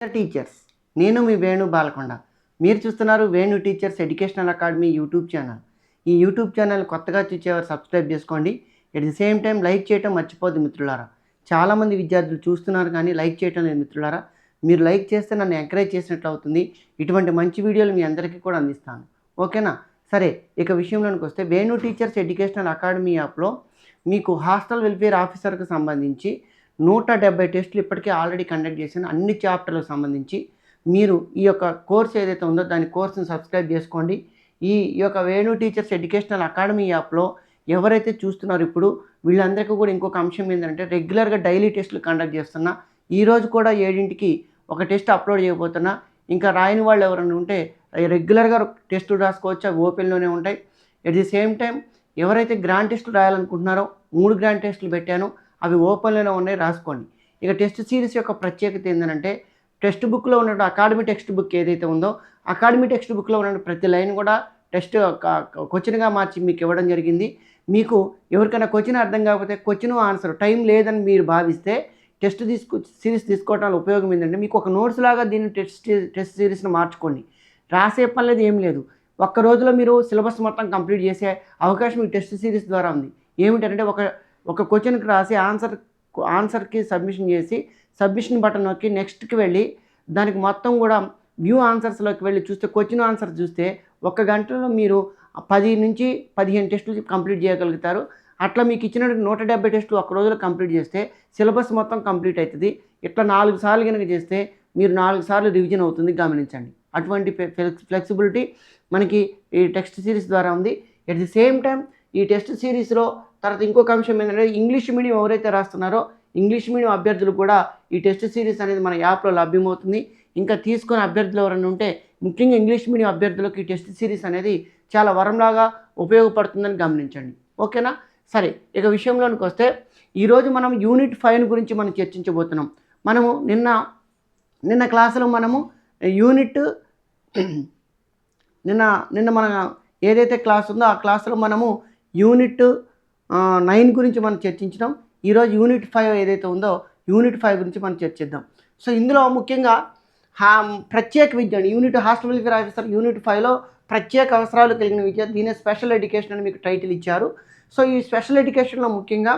Dear teachers, నేను మీ వేణు బాలకొండ. మీరు చూస్తున్నారు Venu teachers educational academy YouTube channel. ఈ యూట్యూబ్ ఛానల్ కొత్తగా చూసేవారు సబ్స్క్రైబ్ చేసుకోండి. At the same time like చేయటం మర్చిపోద్దు మిత్రులారా. చాలామంది విద్యార్థులు చూస్తున్నారు కానీ లైక్ చేయటం లేదు మిత్రులారా. మీరు లైక్ చేస్తే నన్ను ఎంకరేజ్ చేసినట్లు అవుతుంది. ఇటువంటి మంచి వీడియోలు మీ అందరికీ కూడా అందిస్తాను. ఓకేనా? సరే, ఇక విషయంలోనికి వస్తే వేణు టీచర్స్ ఎడ్యుకేషనల్ అకాడమీ యాప్లో మీకు హాస్టల్ వెల్ఫేర్ ఆఫీసర్కి సంబంధించి 170 టెస్టులు ఇప్పటికే ఆల్రెడీ కండక్ట్ చేశాను. అన్ని చాప్టర్లకు సంబంధించి మీరు ఈ యొక్క కోర్స్ ఏదైతే ఉందో దాని కోర్సుని సబ్స్క్రైబ్ చేసుకోండి. ఈ యొక్క వేణు టీచర్స్ ఎడ్యుకేషనల్ అకాడమీ యాప్లో ఎవరైతే చూస్తున్నారో ఇప్పుడు వీళ్ళందరికీ కూడా ఇంకొక అంశం ఏంటంటే రెగ్యులర్గా డైలీ టెస్టులు కండక్ట్ చేస్తున్నా. ఈరోజు కూడా 7ంటికి ఒక టెస్ట్ అప్లోడ్ చేయబోతున్నా. ఇంకా రాయని వాళ్ళు ఎవరైనా ఉంటే రెగ్యులర్గా టెస్టులు రాసుకోవచ్చు, అవి ఓపెన్లోనే ఉంటాయి. ఎట్ ది సేమ్ టైం ఎవరైతే గ్రాండ్ టెస్టులు రాయాలనుకుంటున్నారో 3 గ్రాండ్ టెస్టులు పెట్టాను, అవి ఓపెన్లోనే ఉన్నాయి, రాసుకోండి. ఇక టెస్ట్ సిరీస్ యొక్క ప్రత్యేకత ఏంటంటే టెక్స్ట్ బుక్లో ఉన్న అకాడమీ టెక్స్ట్ బుక్ ఏదైతే ఉందో అకాడమీ టెక్స్ట్ బుక్లో ఉన్న ప్రతి లైన్ కూడా టెస్ట్ క్వశ్చన్గా మార్చి మీకు ఇవ్వడం జరిగింది. మీకు ఎవరికైనా క్వశ్చన్ అర్థం కాకపోతే క్వశ్చన్ ఆన్సర్ టైం లేదని మీరు భావిస్తే టెస్ట్ సిరీస్ తీసుకోవడం వల్ల ఉపయోగం ఏంటంటే మీకు ఒక నోట్స్ లాగా దీన్ని టెస్ట్ సిరీస్ని మార్చుకోండి. రాసే పని లేదు, ఏం లేదు. ఒక్క రోజులో మీరు సిలబస్ మొత్తం కంప్లీట్ చేసే అవకాశం ఈ టెస్ట్ సిరీస్ ద్వారా ఉంది. ఏమిటంటే ఒక క్వశ్చన్కి రాసి ఆన్సర్కి సబ్మిషన్ చేసి సబ్మిషన్ బటన్ నొక్కి నెక్స్ట్కి వెళ్ళి దానికి మొత్తం కూడా వ్యూ ఆన్సర్స్లోకి వెళ్ళి చూస్తే క్వశ్చన్ ఆన్సర్ చూస్తే 1 గంటలో మీరు 10 నుంచి 15 టెస్టులు కంప్లీట్ చేయగలుగుతారు. అట్లా మీకు ఇచ్చిన 170 టెస్టులు ఒక రోజులో కంప్లీట్ చేస్తే సిలబస్ మొత్తం కంప్లీట్ అవుతుంది. ఇట్లా 4 సార్లు కనుక చేస్తే మీరు 4 సార్లు రివిజన్ అవుతుంది, గమనించండి. అటువంటి ఫ్లెక్సిబిలిటీ మనకి ఈ టెక్స్ట్ సిరీస్ ద్వారా ఉంది. ఎట్ ది సేమ్ టైం ఈ టెస్ట్ సిరీస్లో తర్వాత ఇంకొక అంశం ఏంటంటే ఇంగ్లీష్ మీడియం ఎవరైతే రాస్తున్నారో ఇంగ్లీష్ మీడియం అభ్యర్థులు కూడా ఈ టెస్ట్ సిరీస్ అనేది మన యాప్లో లభ్యమవుతుంది. ఇంకా తీసుకునే అభ్యర్థులు ఎవరైనా ఉంటే ముఖ్యంగా ఇంగ్లీష్ మీడియం అభ్యర్థులకు ఈ టెస్ట్ సిరీస్ అనేది చాలా వరంలాగా ఉపయోగపడుతుందని గమనించండి. ఓకేనా? సరే, ఇక విషయంలోనికి వస్తే ఈరోజు మనం యూనిట్ 5 గురించి మనం చర్చించబోతున్నాం. మనము నిన్న క్లాసులో మనము యూనిట్ నిన్న మన ఏదైతే క్లాస్ ఉందో ఆ క్లాసులో మనము యూనిట్ 9 గురించి మనం చర్చించడం. ఈరోజు యూనిట్ 5 ఏదైతే ఉందో యూనిట్ 5 గురించి మనం చర్చిద్దాం. సో ఇందులో ముఖ్యంగా ప్రత్యేక విద్య unit hostel welfare officer unit 5లో ప్రత్యేక అవసరాలు కలిగిన విద్య, దీని స్పెషల్ ఎడ్యుకేషన్ అని మీకు టైటిల్ ఇచ్చారు. సో ఈ స్పెషల్ ఎడ్యుకేషన్లో ముఖ్యంగా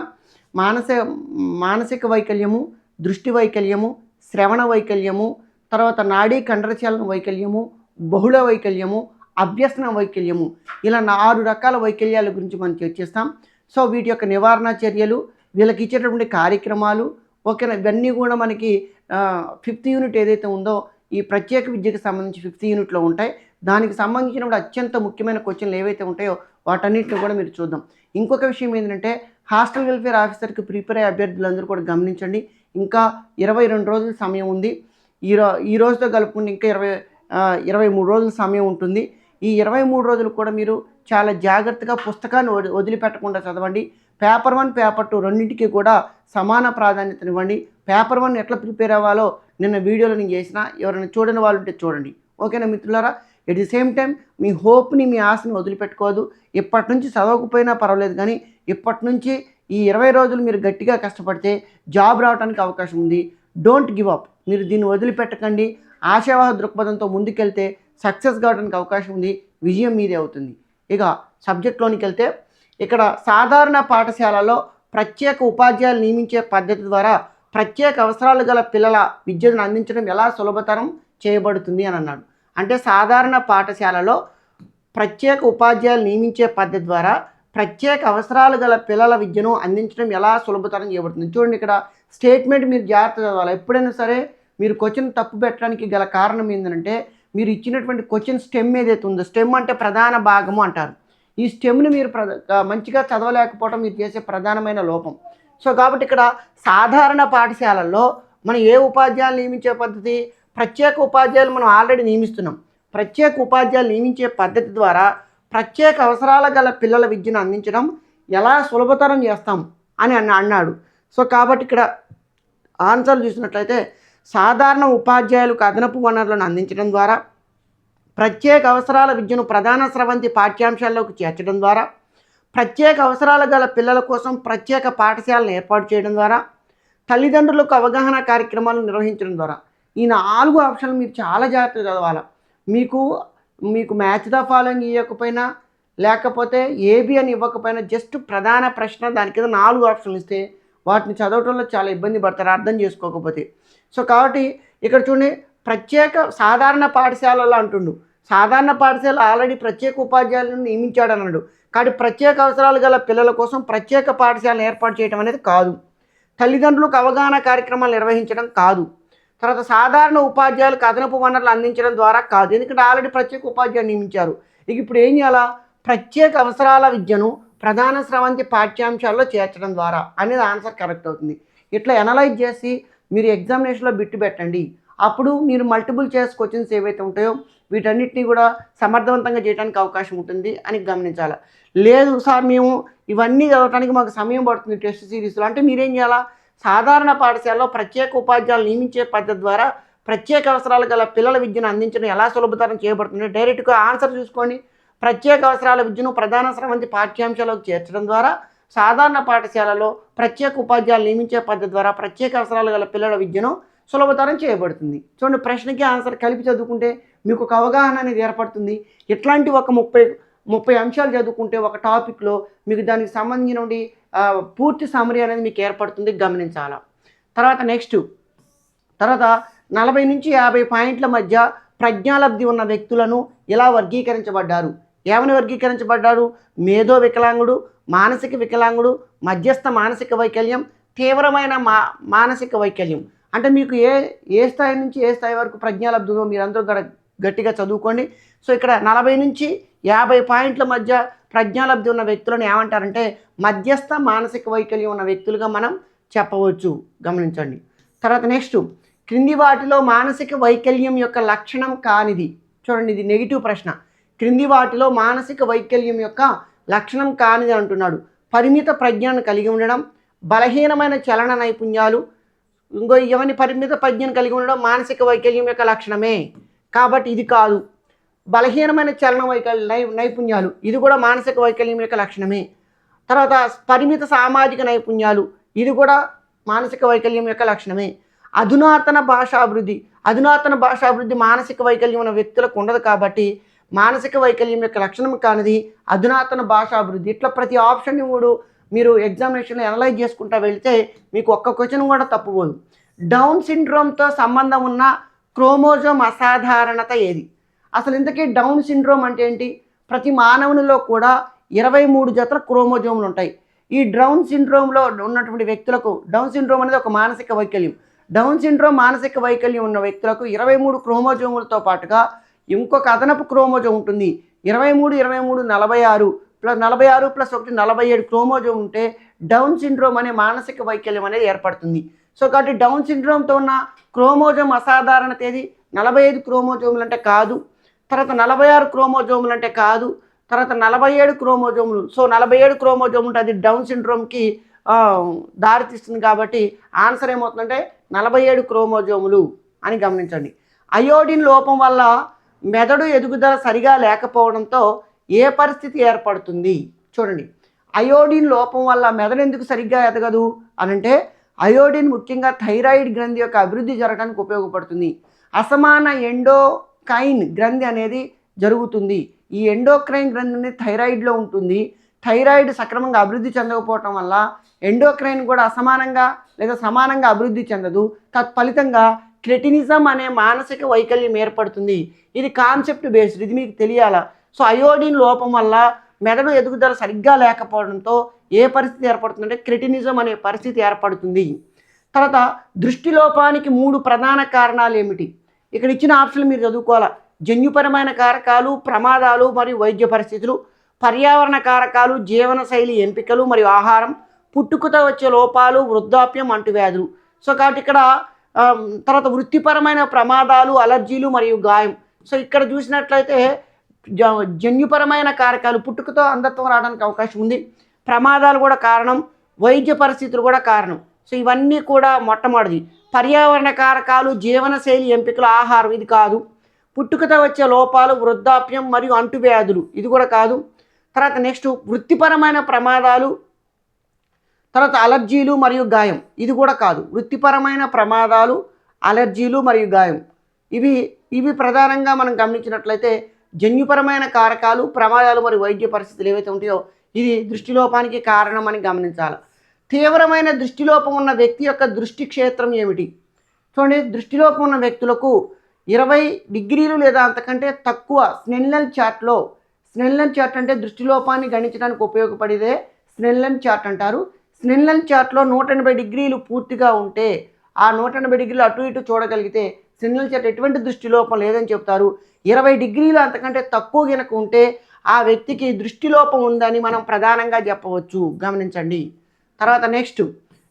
మానసిక వైకల్యము, దృష్టి వైకల్యము, శ్రవణ వైకల్యము, తర్వాత నాడీ కండరచలన వైకల్యము, బహుళ వైకల్యము, అభ్యసన వైకల్యము, ఇలా 6 రకాల వైకల్యాల గురించి మనం చర్చిస్తాం. సో వీటి యొక్క నివారణ చర్యలు, వీళ్ళకి ఇచ్చేటటువంటి కార్యక్రమాలు, ఓకేనా, ఇవన్నీ కూడా మనకి 5th యూనిట్ ఏదైతే ఉందో ఈ ప్రత్యేక విద్యకు సంబంధించి 5th యూనిట్లో ఉంటాయి. దానికి సంబంధించినప్పుడు అత్యంత ముఖ్యమైన క్వశ్చన్లు ఏవైతే ఉంటాయో వాటన్నిటిని కూడా మీరు చూద్దాం. ఇంకొక విషయం ఏంటంటే హాస్టల్ వెల్ఫేర్ ఆఫీసర్కి ప్రిపేర్ అయ్యే అభ్యర్థులందరూ కూడా గమనించండి. ఇంకా 22 రోజుల సమయం ఉంది. ఈ రోజుతో కలుపుకుంటే ఇంకా 23 రోజుల సమయం ఉంటుంది. ఈ 23 రోజులు కూడా మీరు చాలా జాగ్రత్తగా పుస్తకాన్ని వదిలిపెట్టకుండా చదవండి. పేపర్ 1, పేపర్ 2 రెండింటికి కూడా సమాన ప్రాధాన్యతనివ్వండి. పేపర్ 1 ఎట్లా ప్రిపేర్ అవ్వాలో నిన్న వీడియోలో నేను చేసిన, ఎవరైనా చూడని వాళ్ళు ఉంటే చూడండి. ఓకేనా మిత్రులారా? ఎట్ ది సేమ్ టైం మీ హోప్ని, మీ ఆశని వదిలిపెట్టుకోవద్దు. ఇప్పటి నుంచి చదవకపోయినా పర్వాలేదు, కానీ ఇప్పటి నుంచి ఈ 20 రోజులు మీరు గట్టిగా కష్టపడితే జాబ్ రావడానికి అవకాశం ఉంది. Don't give up. మీరు దీన్ని వదిలిపెట్టకండి. ఆశావాహ దృక్పథంతో ముందుకెళ్తే సక్సెస్ కావడానికి అవకాశం ఉంది. విజయం మీదే అవుతుంది. ఇక సబ్జెక్ట్లోనికి వెళ్తే ఇక్కడ సాధారణ పాఠశాలలో ప్రత్యేక ఉపాధ్యాయులు నియమించే పద్ధతి ద్వారా ప్రత్యేక అవసరాలు గల పిల్లల విద్యను అందించడం ఎలా సులభతరం చేయబడుతుంది అని అన్నాడు. అంటే సాధారణ పాఠశాలలో ప్రత్యేక ఉపాధ్యాయులు నియమించే పద్ధతి ద్వారా ప్రత్యేక అవసరాలు గల పిల్లల విద్యను అందించడం ఎలా సులభతరం చేయబడుతుంది. చూడండి, ఇక్కడ స్టేట్మెంట్ మీరు జాగ్రత్త చదవాలి. ఎప్పుడైనా సరే మీరు క్వశ్చన్ తప్పు పెట్టడానికి గల కారణం ఏంటంటే మీరు ఇచ్చినటువంటి క్వశ్చన్ స్టెమ్ ఏదైతే ఉందో, స్టెమ్ అంటే ప్రధాన భాగము అంటారు. ఈ స్టెమ్ని మీరు మంచిగా చదవలేకపోవడం మీరు చేసే ప్రధానమైన లోపం. సో కాబట్టి ఇక్కడ సాధారణ పాఠశాలల్లో మనం ఏ ఉపాధ్యాయులు నియమించే పద్ధతి, ప్రత్యేక ఉపాధ్యాయులు మనం ఆల్రెడీ నియమిస్తున్నాం. ప్రత్యేక ఉపాధ్యాయులు నియమించే పద్ధతి ద్వారా ప్రత్యేక అవసరాల గల పిల్లల విద్యను అందించడం ఎలా సులభతరం చేస్తాం అని అన్నాడు. సో కాబట్టి ఇక్కడ ఆన్సర్లు చూసినట్లయితే సాధారణ ఉపాధ్యాయులకు అదనపు వనరులను అందించడం ద్వారా, ప్రత్యేక అవసరాల విద్యను ప్రధాన స్రవంతి పాఠ్యాంశాల్లోకి చేర్చడం ద్వారా, ప్రత్యేక అవసరాలు గల పిల్లల కోసం ప్రత్యేక పాఠశాలను ఏర్పాటు చేయడం ద్వారా, తల్లిదండ్రులకు అవగాహన కార్యక్రమాలు నిర్వహించడం ద్వారా. ఈ 4 ఆప్షన్లు మీరు చాలా జాగ్రత్తగా చదవాలి. మీకు మీకు మ్యాచ్ ద ఫాలోయింగ్ ఇవ్వకపోయినా, లేకపోతే ఏబి అని ఇవ్వకపోయినా, జస్ట్ ప్రధాన ప్రశ్న దాని కింద 4 ఆప్షన్లు ఇస్తే వాటిని చదవటంలో చాలా ఇబ్బంది పడతారు అర్థం చేసుకోకపోతే. సో కాబట్టి ఇక్కడ చూడండి, ప్రత్యేక సాధారణ పాఠశాలలో అంటుండు. సాధారణ పాఠశాల ఆల్రెడీ ప్రత్యేక ఉపాధ్యాయులను నియమించాడు అన్నాడు. కాబట్టి ప్రత్యేక అవసరాలు గల పిల్లల కోసం ప్రత్యేక పాఠశాలను ఏర్పాటు చేయడం అనేది కాదు. తల్లిదండ్రులకు అవగాహన కార్యక్రమాలు నిర్వహించడం కాదు. తర్వాత సాధారణ ఉపాధ్యాయులకు అదనపు వనరులు అందించడం ద్వారా కాదు, ఎందుకంటే ఆల్రెడీ ప్రత్యేక ఉపాధ్యాయులు నియమించారు. ఇక ఇప్పుడు ఏం చేయాలా? ప్రత్యేక అవసరాల విద్యను ప్రధాన స్రవంతి పాఠ్యాంశాల్లో చేర్చడం ద్వారా అనేది ఆన్సర్ కరెక్ట్ అవుతుంది. ఇట్లా ఎనలైజ్ చేసి మీరు ఎగ్జామినేషన్లో బిట్టు పెట్టండి. అప్పుడు మీరు మల్టిపుల్ చాయిస్ క్వశ్చన్స్ ఏవైతే ఉంటాయో వీటన్నిటిని కూడా సమర్థవంతంగా చేయడానికి అవకాశం ఉంటుంది అని గమనించాలి. లేదు సార్ మేము ఇవన్నీ చదవడానికి మాకు సమయం పడుతుంది టెస్ట్ సిరీస్లో అంటే మీరేం చేయాలా? సాధారణ పాఠశాలలో ప్రత్యేక ఉపాధ్యాయులు నియమించే పద్ధతి ద్వారా ప్రత్యేక అవసరాలు గల పిల్లల విద్యను అందించడం ఎలా సులభతరం చేయబడుతుంది? డైరెక్ట్గా ఆన్సర్ చూసుకోండి. ప్రత్యేక అవసరాల విద్యను ప్రధాన స్రవంతి పాఠ్యాంశాలకు చేర్చడం ద్వారా సాధారణ పాఠశాలలో ప్రత్యేక ఉపాధ్యాయులు నియమించే పద్ధతి ద్వారా ప్రత్యేక అవసరాలు గల పిల్లల విద్యను సులభతరం చేయబడుతుంది. చూడండి, ప్రశ్నకి ఆన్సర్ కలిపి చదువుకుంటే మీకు ఒక అవగాహన అనేది ఏర్పడుతుంది. ఇట్లాంటి ఒక 30 అంశాలు చదువుకుంటే ఒక టాపిక్లో మీకు దానికి సంబంధించిన పూర్తి సమరీ అనేది మీకు ఏర్పడుతుంది, గమనించాలా. తర్వాత 40 నుంచి 50 పాయింట్ల మధ్య ప్రజ్ఞాలబ్ధి ఉన్న వ్యక్తులను ఇలా వర్గీకరించబడ్డారు. ఏమని వర్గీకరించబడ్డారు? మేధో వికలాంగుడు, మానసిక వికలాంగుడు, మధ్యస్థ మానసిక వైకల్యం, తీవ్రమైన మానసిక వైకల్యం. అంటే మీకు ఏ స్థాయి నుంచి ఏ స్థాయి వరకు ప్రజ్ఞాలబ్ధి ఉందో మీరందరూ గట్టిగా చదువుకోండి. సో ఇక్కడ 40 నుంచి 50 పాయింట్ల మధ్య ప్రజ్ఞాలబ్ధి ఉన్న వ్యక్తులను ఏమంటారంటే మధ్యస్థ మానసిక వైకల్యం ఉన్న వ్యక్తులుగా మనం చెప్పవచ్చు, గమనించండి. తర్వాత క్రింది వాటిలో మానసిక వైకల్యం యొక్క లక్షణం కానిది. చూడండి, ఇది నెగిటివ్ ప్రశ్న. క్రింది వాటిలో మానసిక వైకల్యం యొక్క లక్షణం కానిది అంటున్నాడు. పరిమిత ప్రజ్ఞను కలిగి ఉండడం, బలహీనమైన చలన నైపుణ్యాలు, ఇవన్నీ పరిమిత ప్రజ్ఞను కలిగి ఉండడం మానసిక వైకల్యం యొక్క లక్షణమే. కాబట్టి ఇది కాదు. బలహీనమైన చలన నైపుణ్యాలు, ఇది కూడా మానసిక వైకల్యం యొక్క లక్షణమే. తర్వాత పరిమిత సామాజిక నైపుణ్యాలు, ఇది కూడా మానసిక వైకల్యం యొక్క లక్షణమే. అధునాతన భాషాభివృద్ధి మానసిక వైకల్యం ఉన్న వ్యక్తులకు ఉండదు. కాబట్టి మానసిక వైకల్యం యొక్క లక్షణం కానిది అధునాతన భాషాభివృద్ధి. ఇట్లా ప్రతి ఆప్షన్ని కూడా మీరు ఎగ్జామినేషన్లో అనలైజ్ చేసుకుంటూ వెళితే మీకు ఒక్క క్వశ్చన్ కూడా తప్పుపోదు. డౌన్ సిండ్రోమ్తో సంబంధం ఉన్న క్రోమోజోమ్ అసాధారణత ఏది? అసలు ఇంతకీ డౌన్ సిండ్రోమ్ అంటే ఏంటి? ప్రతి మానవునిలో కూడా 23 జతల క్రోమోజోములు ఉంటాయి. ఈ డౌన్ సిండ్రోమ్లో ఉన్నటువంటి వ్యక్తులకు, డౌన్ సిండ్రోమ్ అనేది ఒక మానసిక వైకల్యం. డౌన్ సిండ్రోమ్ మానసిక వైకల్యం ఉన్న వ్యక్తులకు 23 క్రోమోజోములతో పాటుగా ఇంకొక అదనపు క్రోమోజోమ్ ఉంటుంది. 23 46 ప్లస్ 46 ప్లస్ 1 47 క్రోమోజోమ్ ఉంటే డౌన్ సిండ్రోమ్ అనే మానసిక వైకల్యం అనేది ఏర్పడుతుంది. సో కాబట్టి డౌన్ సిండ్రోమ్తో ఉన్న క్రోమోజోమ్ అసాధారణత ఏది? 45 క్రోమోజోములు అంటే కాదు. తర్వాత 46 క్రోమోజోములు అంటే కాదు. తర్వాత 47 క్రోమోజోములు. సో 47 క్రోమోజోమ్ ఉంటే అది డౌన్ సిండ్రోమ్కి దారితీస్తుంది. కాబట్టి ఆన్సర్ ఏమవుతుందంటే 47 క్రోమోజోములు అని గమనించండి. అయోడిన్ లోపం వల్ల మెదడు ఎదుగుదల సరిగా లేకపోవడంతో ఏ పరిస్థితి ఏర్పడుతుంది? చూడండి, అయోడిన్ లోపం వల్ల మెదడు ఎందుకు సరిగ్గా ఎదగదు అనంటే అయోడిన్ ముఖ్యంగా థైరాయిడ్ గ్రంథి యొక్క అభివృద్ధి జరగడానికి ఉపయోగపడుతుంది. అసమాన ఎండోక్రైన్ గ్రంథి అనేది జరుగుతుంది. ఈ ఎండోక్రైన్ గ్రంథి అనేది థైరాయిడ్లో ఉంటుంది. థైరాయిడ్ సక్రమంగా అభివృద్ధి చెందకపోవటం వల్ల ఎండోక్రైన్ కూడా అసమానంగా లేదా సమానంగా అభివృద్ధి చెందదు. తత్ఫలితంగా క్రెటినిజం అనే మానసిక వైకల్యం ఏర్పడుతుంది. ఇది కాన్సెప్ట్ బేస్డ్, ఇది మీకు తెలియాలా. సో అయోడిన్ లోపం వల్ల మెదడు ఎదుగుదల సరిగ్గా లేకపోవడంతో ఏ పరిస్థితి ఏర్పడుతుందంటే క్రెటినిజం అనే పరిస్థితి ఏర్పడుతుంది. తర్వాత దృష్టి లోపానికి 3 ప్రధాన కారణాలు ఏమిటి? ఇక్కడ ఇచ్చిన ఆప్షన్లు మీరు చదువుకోవాలా. జన్యుపరమైన కారకాలు, ప్రమాదాలు మరియు వైద్య పరిస్థితులు, పర్యావరణ కారకాలు, జీవనశైలి ఎంపికలు మరియు ఆహారం, పుట్టుకతో వచ్చే లోపాలు, వృద్ధాప్యం, అంటువ్యాధులు. సో కాబట్టి ఇక్కడ తర్వాత వృత్తిపరమైన ప్రమాదాలు, అలర్జీలు మరియు గాయం. సో ఇక్కడ చూసినట్లయితే జన్యుపరమైన కారకాలు, పుట్టుకతో అంధత్వం రావడానికి అవకాశం ఉంది. ప్రమాదాలు కూడా కారణం, వైద్య పరిస్థితులు కూడా కారణం. సో ఇవన్నీ కూడా మొట్టమొదటిది. పర్యావరణ కారకాలు, జీవనశైలి ఎంపికలు, ఆహారం ఇది కాదు. పుట్టుకతో వచ్చే లోపాలు, వృద్ధాప్యం మరియు అంటువ్యాధులు ఇది కూడా కాదు. తర్వాత వృత్తిపరమైన ప్రమాదాలు, తర్వాత అలర్జీలు మరియు గాయం ఇది కూడా కాదు. వృత్తిపరమైన ప్రమాదాలు, అలర్జీలు మరియు గాయం. ఇవి ఇవి ప్రధానంగా మనం గమనించినట్లయితే జన్యుపరమైన కారకాలు, ప్రమాదాలు మరియు వైద్య పరిస్థితులు ఏవైతే ఉంటాయో ఇది దృష్టిలోపానికి కారణం అని గమనించాలి. తీవ్రమైన దృష్టిలోపం ఉన్న వ్యక్తి యొక్క దృష్టి క్షేత్రం ఏమిటి? చూడండి, దృష్టిలోపం ఉన్న వ్యక్తులకు 20 డిగ్రీలు లేదా అంతకంటే తక్కువ స్నెల్లెన్ చార్ట్లో, స్నెల్లెన్ చార్ట్ అంటే దృష్టిలోపాన్ని గణించడానికి ఉపయోగపడేదే స్నెల్లెన్ చార్ట్ అంటారు. స్నెల్లెన్ చార్ట్లో 180 డిగ్రీలు పూర్తిగా ఉంటే, ఆ 180 డిగ్రీలు అటు ఇటు చూడగలిగితే స్నెల్లెన్ చార్ట్ ఎటువంటి దృష్టిలోపం లేదని చెప్తారు. 20 డిగ్రీలు అంతకంటే తక్కువ గనక ఉంటే ఆ వ్యక్తికి దృష్టిలోపం ఉందని మనం ప్రధానంగా చెప్పవచ్చు. గమనించండి. తర్వాత నెక్స్ట్,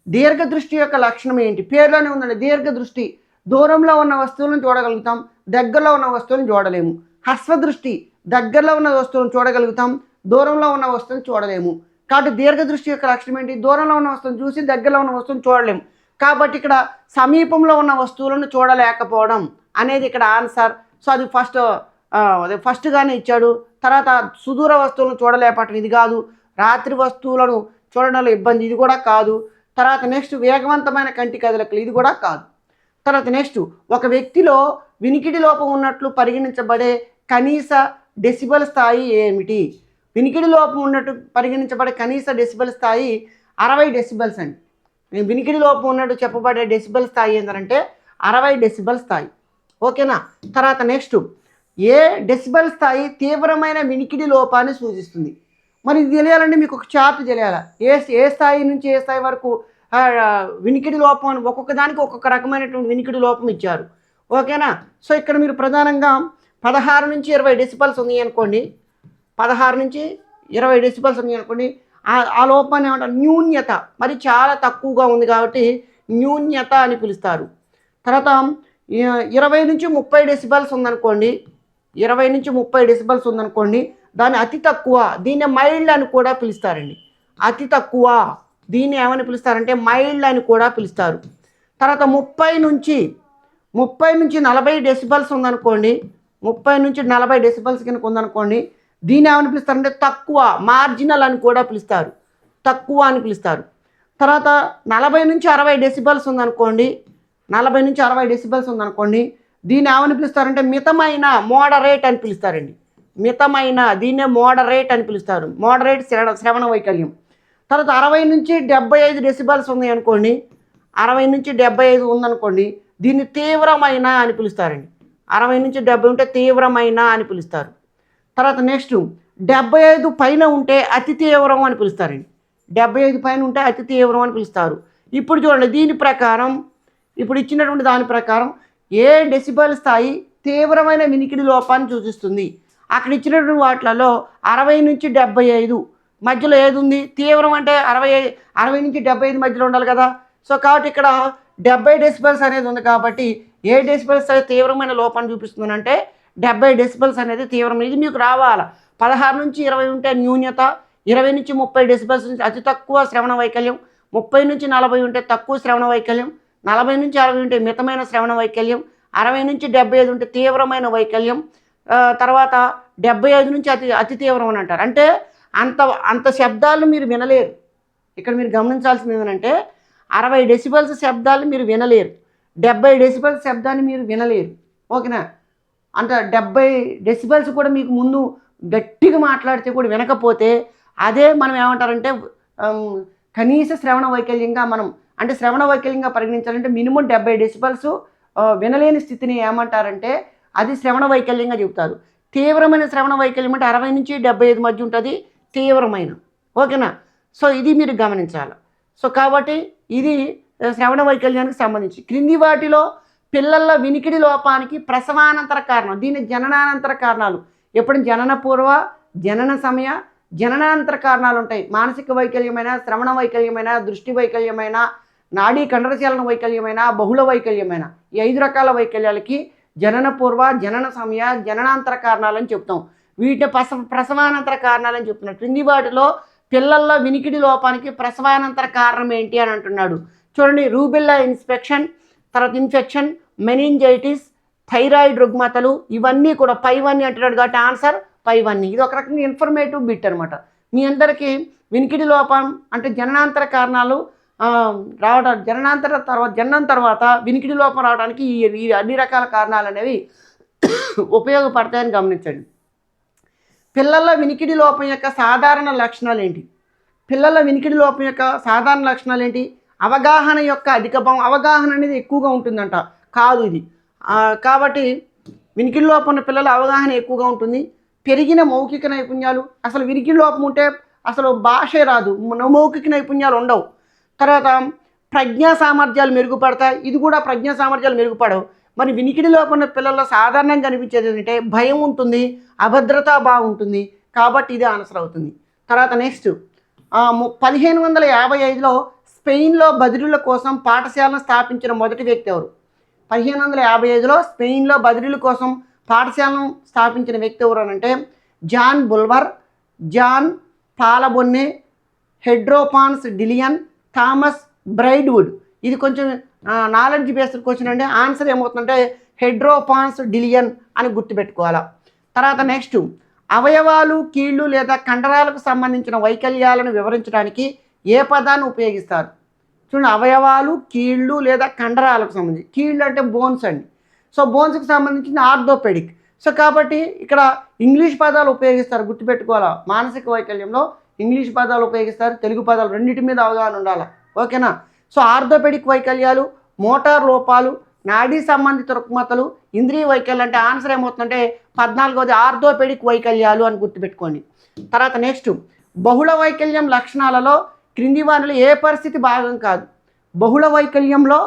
దీర్ఘదృష్టి యొక్క లక్షణం ఏంటి? పేరులోనే ఉందండి దీర్ఘదృష్టి. దూరంలో ఉన్న వస్తువులను చూడగలుగుతాం, దగ్గరలో ఉన్న వస్తువులను చూడలేము. హస్వదృష్టి, దగ్గరలో ఉన్న వస్తువులను చూడగలుగుతాం, దూరంలో ఉన్న వస్తువులను చూడలేము. కాబట్టి దీర్ఘదృష్టి యొక్క లక్షణం ఏంటి? దూరంలో ఉన్న వస్తువును చూసి దగ్గరలో ఉన్న వస్తువును చూడలేము. కాబట్టి ఇక్కడ సమీపంలో ఉన్న వస్తువులను చూడలేకపోవడం అనేది ఇక్కడ ఆన్సర్. సో అది ఫస్ట్గానే ఇచ్చాడు. తర్వాత సుదూర వస్తువులను చూడలేకపోవటం ఇది కాదు. రాత్రి వస్తువులను చూడడంలో ఇబ్బంది ఇది కూడా కాదు. తర్వాత నెక్స్ట్ వేగవంతమైన కంటి కదలికలు ఇది కూడా కాదు. తర్వాత నెక్స్ట్, ఒక వ్యక్తిలో వినికిడి లోపం ఉన్నట్లు పరిగణించబడే కనీస డెసిబల్ స్థాయి ఏమిటి? వినికిడి లోపం ఉన్నట్టు పరిగణించబడే కనీస డెసిబల్ స్థాయి 60 డెసిబల్స్ అండి. వినికిడి లోపం ఉన్నట్టు చెప్పబడే డెసిబల్ స్థాయి ఏంటంటే 60 డెసిబల్ స్థాయి. ఓకేనా? తర్వాత నెక్స్ట్, ఏ డెసిబల్ స్థాయి తీవ్రమైన వినికిడి లోపాన్ని సూచిస్తుంది? మరి ఇది తెలియాలంటే మీకు ఒక చార్ట్ తెలియాలి. ఏ స్థాయి నుంచి ఏ స్థాయి వరకు వినికిడి లోపం, ఒక్కొక్క దానికి ఒక్కొక్క రకమైనటువంటి వినికిడి లోపం ఇచ్చారు. ఓకేనా? సో ఇక్కడ మీరు ప్రధానంగా 16 నుంచి 20 డెసిబల్స్ ఉన్నాయి అనుకోండి, 16 నుంచి 20 డెసిబల్స్ ఉన్నాయి అనుకోండి, ఆ లోపాన్ని ఏమంటారు? న్యూన్యత. మరి చాలా తక్కువగా ఉంది కాబట్టి న్యూన్యత అని పిలుస్తారు. తర్వాత 20 నుంచి 30 డెసిబల్స్ ఉందనుకోండి, 20 నుంచి 30 డెసిబల్స్ ఉందనుకోండి, దాన్ని అతి తక్కువ, దీన్ని మైల్డ్ అని కూడా పిలుస్తారండి. అతి తక్కువ, దీన్ని ఏమని పిలుస్తారంటే మైల్డ్ అని కూడా పిలుస్తారు. తర్వాత 30 నుంచి 40 డెసిబల్స్ ఉందనుకోండి, 30 నుంచి 40 డెసిబల్స్ కనుక ఉందనుకోండి, దీన్ని ఏమని పిలుస్తారంటే తక్కువ, మార్జినల్ అని కూడా పిలుస్తారు, తక్కువ అని పిలుస్తారు. తర్వాత 40 నుంచి 60 డెసిబల్స్ ఉందనుకోండి, 40 నుంచి 60 డెసిబల్స్ ఉందనుకోండి, దీన్ని ఏమని పిలుస్తారంటే మితమైన, మోడరేట్ అని పిలుస్తారండి. మితమైన, దీన్నే మోడరేట్ అని పిలుస్తారు. మోడరేట్ శ్రవణ వైకల్యం. తర్వాత 60 నుంచి 75 డెసిబల్స్ ఉన్నాయి అనుకోండి, 60 నుంచి 75 ఉందనుకోండి, దీన్ని తీవ్రమైన అని పిలుస్తారండి. 60 నుంచి 70 ఉంటే తీవ్రమైన అని పిలుస్తారు. తర్వాత నెక్స్ట్ 75 పైన ఉంటే అతి తీవ్రం అని పిలుస్తారండి. 75 పైన ఉంటే అతి తీవ్రం అని పిలుస్తారు. ఇప్పుడు చూడండి, దీని ప్రకారం, ఇప్పుడు ఇచ్చినటువంటి దాని ప్రకారం ఏ డెసిబల్ స్థాయి తీవ్రమైన వినికిడి లోపాన్ని సూచిస్తుంది? అక్కడ ఇచ్చినటువంటి వాటిలలో 60 నుంచి 75 మధ్యలో ఏది ఉంది? తీవ్రం అంటే 60 నుంచి 75 మధ్యలో ఉండాలి కదా. సో కాబట్టి ఇక్కడ 70 డెసిబల్స్ అనేది ఉంది కాబట్టి ఏ డెసిబల్స్ స్థాయి తీవ్రమైన లోపాన్ని చూపిస్తుంది అంటే 70 డెసిబల్స్ అనేది తీవ్రం. ఇది మీకు రావాలి. 16 నుంచి 20 ఉంటే న్యూన్యత, 20 నుంచి 30 డెసిబల్స్ నుంచి అతి తక్కువ శ్రవణ వైకల్యం, 30 నుంచి 40 ఉంటే తక్కువ శ్రవణ వైకల్యం, 40 నుంచి 60 ఉంటే మితమైన శ్రవణ వైకల్యం, 60 నుంచి 75 ఉంటే తీవ్రమైన వైకల్యం, తర్వాత 75 నుంచి అతి తీవ్రం అని అంటారు. అంటే అంత శబ్దాలను మీరు వినలేరు. ఇక్కడ మీరు గమనించాల్సింది ఏంటంటే 60 డెసిబల్స్ శబ్దాలు మీరు వినలేరు, 70 డెసిబల్స్ శబ్దాన్ని మీరు వినలేరు. ఓకేనా? అంటే 70 డెసిబల్స్ కూడా మీకు ముందు గట్టిగా మాట్లాడితే కూడా వినకపోతే అదే మనం ఏమంటారంటే కనీస శ్రవణ వైకల్యంగా మనం, అంటే శ్రవణ వైకల్యంగా పరిగణించాలంటే మినిమం 70 డెసిబల్స్ వినలేని స్థితిని ఏమంటారంటే అది శ్రవణ వైకల్యంగా చెబుతారు. తీవ్రమైన శ్రవణ వైకల్యం అంటే 60 నుంచి 75 మధ్య ఉంటుంది తీవ్రమైన. ఓకేనా? సో ఇది మీరు గమనించాలి. సో కాబట్టి ఇది శ్రవణ వైకల్యానికి సంబంధించి. క్రింది వాటిలో పిల్లల వినికిడి లోపానికి ప్రసవానంతర కారణం, దీని జననానంతర కారణాలు, ఎప్పుడు జనన పూర్వ, జనన సమయ, జననానంతర కారణాలు ఉంటాయి. మానసిక వైకల్యమైన, శ్రవణ వైకల్యమైన, దృష్టి వైకల్యమైన, నాడీ కండరచలన వైకల్యమైన, బహుళ వైకల్యమైన, ఈ 5 రకాల వైకల్యాలకి జనన పూర్వ, జనన సమయ, జననాంతర కారణాలని చెప్తాం. వీటిని ప్రసవానంతర కారణాలని చెప్తున్నాడు. క్రింది వాటిలో పిల్లల్లో వినికిడి లోపానికి ప్రసవానంతర కారణం ఏంటి అని అంటున్నాడు. చూడండి, రూబెల్లా తర్వాత ఇన్ఫెక్షన్, మెనింజైటిస్, థైరాయిడ్ రుగ్మతలు, ఇవన్నీ కూడా పైవన్నీ అంటున్నాడు కాబట్టి ఆన్సర్ పైవన్నీ. ఇది ఒక రకంగా ఇన్ఫర్మేటివ్ బిట్ అనమాట. మీ అందరికీ వినికిడి లోపం అంటే జననాంతర కారణాలు జననం తర్వాత వినికిడి లోపం రావడానికి ఈ అన్ని రకాల కారణాలు అనేవి ఉపయోగపడతాయని గమనించండి. పిల్లల్లో వినికిడి లోపం యొక్క సాధారణ లక్షణాలు ఏంటి? పిల్లల వినికిడి లోపం యొక్క సాధారణ లక్షణాలు ఏంటి? అవగాహన యొక్క అధిక భావం. అవగాహన అనేది ఎక్కువగా ఉంటుందంట కాదు ఇది. కాబట్టి వినికిడి లోపం ఉన్న పిల్లల అవగాహన ఎక్కువగా ఉంటుంది. పెరిగిన మౌఖిక నైపుణ్యాలు. అసలు వినికిడి లోపం ఉంటే అసలు భాషే రాదు, మౌఖిక నైపుణ్యాలు ఉండవు. తర్వాత ప్రజ్ఞా సామర్థ్యాలు మెరుగుపడతాయి. ఇది కూడా ప్రజ్ఞా సామర్థ్యాలు మెరుగుపడవు. మరి వినికిడి లోపం ఉన్న పిల్లల్లో సాధారణంగా కనిపించేది ఏంటంటే భయం ఉంటుంది, అభద్రతా భావం ఉంటుంది. కాబట్టి ఇది ఆన్సర్ అవుతుంది. తర్వాత నెక్స్ట్ 1555లో స్పెయిన్లో బదిలీల కోసం పాఠశాలను స్థాపించిన మొదటి వ్యక్తి ఎవరు? 1555లో స్పెయిన్లో బదిలీల కోసం పాఠశాలను స్థాపించిన వ్యక్తి ఎవరు అని అంటే జాన్ బుల్వర్, జాన్ పాలబొన్నే, హెడ్రోపాన్స్ డిలియన్, థామస్ బ్రైడ్వుడ్. ఇది కొంచెం నాలెడ్జ్ బేస్డ్ క్వశ్చన్ అండి. ఆన్సర్ ఏమవుతుందంటే హెడ్రోపాన్స్ డిలియన్ అని గుర్తుపెట్టుకోవాలా. తర్వాత నెక్స్ట్ అవయవాలు, కీళ్ళు లేదా కండరాలకు సంబంధించిన వైకల్యాలను వివరించడానికి ఏ పదాన్ని ఉపయోగిస్తారు? చూడండి, అవయవాలు, కీళ్ళు లేదా కండరాలకు సంబంధించి. కీళ్ళు అంటే బోన్స్ అండి. సో బోన్స్కి సంబంధించిన ఆర్థోపెడిక్. సో కాబట్టి ఇక్కడ ఇంగ్లీష్ పదాలు ఉపయోగిస్తారు, గుర్తుపెట్టుకోవాలా. మానసిక వైకల్యంలో ఇంగ్లీష్ పదాలు ఉపయోగిస్తారు, తెలుగు పదాలు రెండింటి మీద అవగాహన ఉండాలి. ఓకేనా? సో ఆర్థోపెడిక్ వైకల్యాలు, మోటార్ లోపాలు, నాడీ సంబంధిత రుగ్మతలు, ఇంద్రియ వైకల్యం. అంటే ఆన్సర్ ఏమవుతుందంటే 14వది ఆర్థోపెడిక్ వైకల్యాలు అని గుర్తుపెట్టుకోండి. తర్వాత నెక్స్ట్ బహుళ వైకల్యం లక్షణాలలో క్రింది వారిలో ఏ పరిస్థితి భాగం కాదు? బహుళ వైకల్యంలో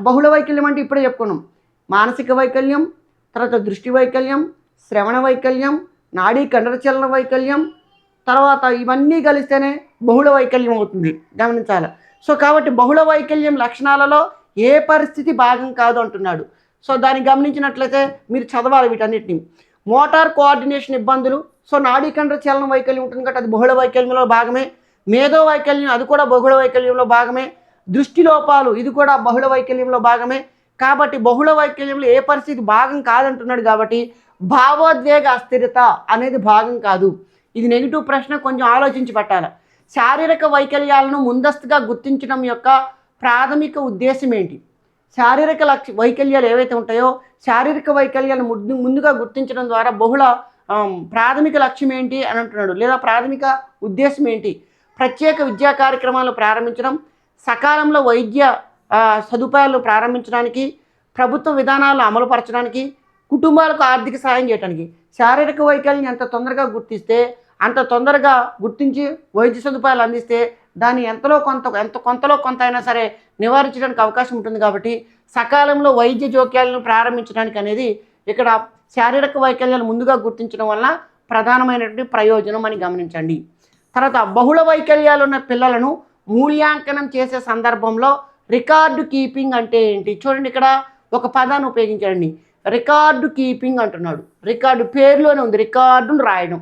బహుళ వైకల్యం అంటే ఇప్పుడే చెప్పుకున్నాం. మానసిక వైకల్యం, తర్వాత దృష్టి వైకల్యం, శ్రవణ వైకల్యం, నాడీ కండరచలన వైకల్యం, తర్వాత ఇవన్నీ కలిస్తేనే బహుళ వైకల్యం అవుతుంది, గమనించాలి. సో కాబట్టి బహుళ వైకల్యం లక్షణాలలో ఏ పరిస్థితి భాగం కాదు అంటున్నాడు. సో దాన్ని గమనించినట్లయితే మీరు చదవాలి వీటన్నిటిని. మోటార్ కోఆర్డినేషన్ ఇబ్బందులు. సో నాడీ కండర చలన వైకల్యం ఉంటుంది కాబట్టి అది బహుళ వైకల్యంలో భాగమే. మేధో వైకల్యం, అది కూడా బహుళ వైకల్యంలో భాగమే. దృష్టి లోపాలు, ఇది కూడా బహుళ వైకల్యంలో భాగమే. కాబట్టి బహుళ వైకల్యంలో ఏ పరిస్థితి భాగం కాదంటున్నాడు. కాబట్టి భావోద్వేగ అస్థిరత అనేది భాగం కాదు. ఇది నెగిటివ్ ప్రశ్న, కొంచెం ఆలోచించి పెట్టాలి. శారీరక వైకల్యాలను ముందస్తుగా గుర్తించడం యొక్క ప్రాథమిక ఉద్దేశం ఏంటి? శారీరక వైకల్యాలు ఏవైతే ఉంటాయో శారీరక వైకల్యాలను ముందుగా గుర్తించడం ద్వారా ప్రాథమిక లక్ష్యం ఏంటి అని అంటున్నాడు, లేదా ప్రాథమిక ఉద్దేశం ఏంటి? ప్రత్యేక విద్యా కార్యక్రమాలు ప్రారంభించడం, సకాలంలో వైద్య సదుపాయాలు ప్రారంభించడానికి, ప్రభుత్వ విధానాలను అమలుపరచడానికి, కుటుంబాలకు ఆర్థిక సహాయం చేయడానికి. శారీరక వైకల్యం ఎంత తొందరగా గుర్తిస్తే అంత తొందరగా గుర్తించి వైద్య సదుపాయాలు అందిస్తే దాన్ని కొంతలో కొంత అయినా సరే నివారించడానికి అవకాశం ఉంటుంది. కాబట్టి సకాలంలో వైద్య జోక్యాలను ప్రారంభించడానికి అనేది ఇక్కడ శారీరక వైకల్యాలు ముందుగా గుర్తించడం వల్ల ప్రధానమైనటువంటి ప్రయోజనం అని గమనించండి. తర్వాత బహుళ వైకల్యాలు ఉన్న పిల్లలను మూల్యాంకనం చేసే సందర్భంలో రికార్డు కీపింగ్ అంటే ఏంటి? చూడండి, ఇక్కడ ఒక పదాన్ని ఉపయోగించండి, రికార్డు కీపింగ్ అంటున్నాడు. రికార్డు పేరులోనే ఉంది, రికార్డును రాయడం.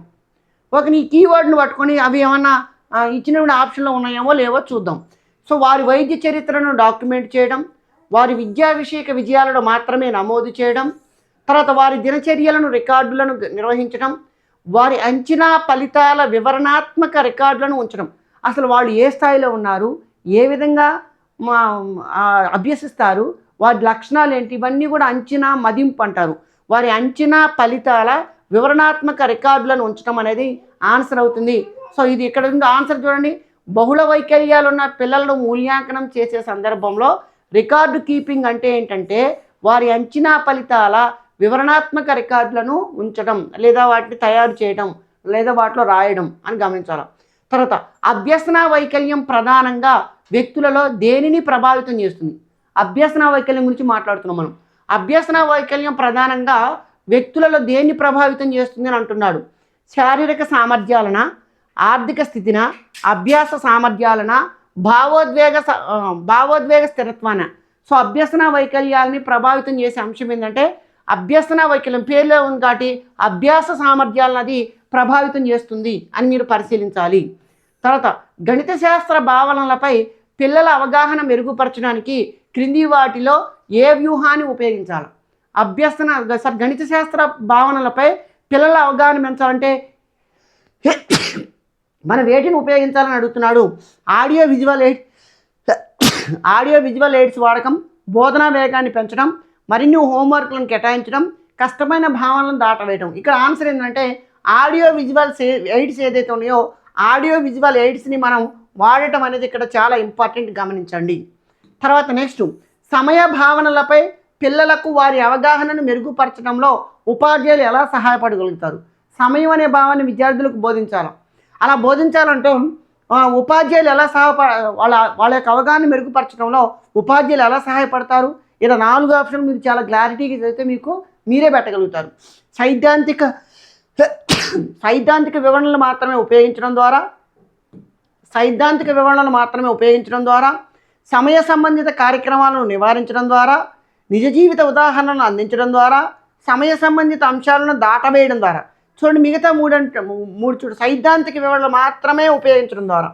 ఒక నీ కీవర్డ్ను పట్టుకొని అవి ఏమన్నా ఇచ్చినటువంటి ఆప్షన్లో ఉన్నాయేమో లేవో చూద్దాం. సో వారి వైద్య చరిత్రను డాక్యుమెంట్ చేయడం, వారి విద్యా విషయక విజయాలను మాత్రమే నమోదు చేయడం, తర్వాత వారి దినచర్యలను రికార్డులను నిర్వహించడం, వారి అంచనా ఫలితాల వివరణాత్మక రికార్డులను ఉంచడం. అసలు వాళ్ళు ఏ స్థాయిలో ఉన్నారు, ఏ విధంగా అభ్యసిస్తారు, వారి లక్షణాలు ఏంటి, ఇవన్నీ కూడా అంచనా మదింపు అంటారు. వారి అంచనా ఫలితాల వివరణాత్మక రికార్డులను ఉంచడం అనేది ఆన్సర్ అవుతుంది. సో ఇది ఇక్కడ ఉంది ఆన్సర్ చూడండి. బహుళ వైకల్యాలు ఉన్న పిల్లలను మూల్యాంకనం చేసే సందర్భంలో రికార్డు కీపింగ్ అంటే ఏంటంటే వారి అంచనా ఫలితాల వివరణాత్మక రికార్డులను ఉంచడం, లేదా వాటిని తయారు చేయడం, లేదా వాటిలో రాయడం అని గమనించాలి. తర్వాత అభ్యసన వైకల్యం ప్రధానంగా వ్యక్తులలో దేనిని ప్రభావితం చేస్తుంది? అభ్యసన వైకల్యం గురించి మాట్లాడుతున్నాం మనం. అభ్యసన వైకల్యం ప్రధానంగా వ్యక్తులలో దేన్ని ప్రభావితం చేస్తుంది అని అంటున్నాడు. శారీరక సామర్థ్యాలన, ఆర్థిక స్థితిన, అభ్యాస సామర్థ్యాలన, భావోద్వేగ స్థిరత్వాన. సో అభ్యసన వైకల్యాలని ప్రభావితం చేసే అంశం ఏంటంటే అభ్యసన వైకల్యం పేరులో ఉంది కాబట్టి అభ్యాస సామర్థ్యాలను అది ప్రభావితం చేస్తుంది అని మీరు పరిశీలించాలి. తర్వాత గణిత శాస్త్ర భావనలపై పిల్లల అవగాహన మెరుగుపరచడానికి క్రింది వాటిలో ఏ వ్యూహాన్ని ఉపయోగించాలి? గణిత శాస్త్ర భావనలపై పిల్లల అవగాహన పెంచాలంటే మనం వేటిని ఉపయోగించాలని అడుగుతున్నాడు. Audio visual aid, audio visual AIDS వాడకం, బోధనా వేగాన్ని పెంచడం, మరిన్ని హోంవర్క్లను కేటాయించడం, కష్టమైన భావనలను దాటవేయడం. ఇక్కడ ఆన్సర్ ఏంటంటే ఆడియో విజువల్స్ ఎయిడ్స్ ఏదైతే ఉన్నాయో ఆడియో విజువల్ ఎయిడ్స్ని మనం వాడటం అనేది ఇక్కడ చాలా ఇంపార్టెంట్, గమనించండి. తర్వాత నెక్స్ట్, సమయ భావనలపై పిల్లలకు వారి అవగాహనను మెరుగుపరచడంలో ఉపాధ్యాయులు ఎలా సహాయపడగలుగుతారు? సమయం అనే భావాన్ని విద్యార్థులకు బోధించాలి. అలా బోధించాలంటే ఉపాధ్యాయులు ఎలా వాళ్ళ యొక్క అవగాహన మెరుగుపరచడంలో ఉపాధ్యాయులు ఎలా సహాయపడతారు? ఇలా 4 ఆప్షన్లు మీరు చాలా క్లారిటీగా చదివితే మీకు మీరే పెట్టగలుగుతారు. సైద్ధాంతిక వివరణలు మాత్రమే ఉపయోగించడం ద్వారా, సమయ సంబంధిత కార్యక్రమాలను నివారించడం ద్వారా, నిజ జీవిత ఉదాహరణలను అందించడం ద్వారా, సమయ సంబంధిత అంశాలను దాటవేయడం ద్వారా. చూడండి, మిగతా మూడు చూడు, సైద్ధాంతిక వివరణలు మాత్రమే ఉపయోగించడం ద్వారా,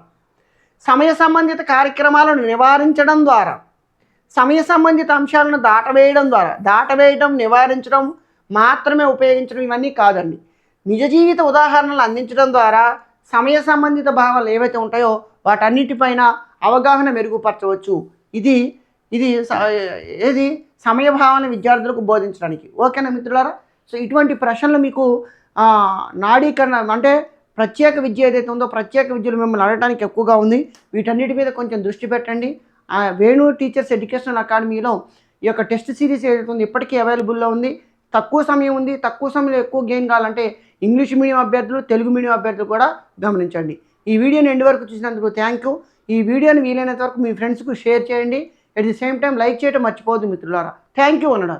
సమయ సంబంధిత కార్యక్రమాలను నివారించడం ద్వారా, సమయ సంబంధిత అంశాలను దాటవేయడం, నివారించడం మాత్రమే ఉపయోగించడం, ఇవన్నీ కాదండి. నిజ జీవిత ఉదాహరణలు అందించడం ద్వారా సమయ సంబంధిత భావాలు ఏవైతే ఉంటాయో వాటన్నిటిపైన అవగాహన మెరుగుపరచవచ్చు. ఇది ఏది సమయ భావన విద్యార్థులకు బోధించడానికి. ఓకేనా మిత్రులారా? సో ఇటువంటి ప్రశ్నలు మీకు నాడీకరణ అంటే ప్రత్యేక విద్య ఏదైతే ఉందో ప్రత్యేక విద్యలు మిమ్మల్ని అడగడానికి ఎక్కువగా ఉంది. వీటన్నిటి మీద కొంచెం దృష్టి పెట్టండి. వేణు టీచర్స్ ఎడ్యుకేషనల్ అకాడమీలో ఈ యొక్క టెస్ట్ సిరీస్ ఏదైతే ఉందో ఇప్పటికీ అవైలబుల్లో ఉంది. తక్కువ సమయం ఉంది. తక్కువ సమయంలో ఎక్కువ గెయిన్ కావాలంటే ఇంగ్లీష్ మీడియం అభ్యర్థులు, తెలుగు మీడియం అభ్యర్థులు కూడా గమనించండి. ఈ వీడియోని ఎండ్ వరకు చూసినందుకు థ్యాంక్ యూ. ఈ వీడియోని వీలైనంత వరకు మీ ఫ్రెండ్స్కు షేర్ చేయండి. At the same time like చేయడం మర్చిపోవద్దు మిత్రులారా. థ్యాంక్ యూ అన్నాడు.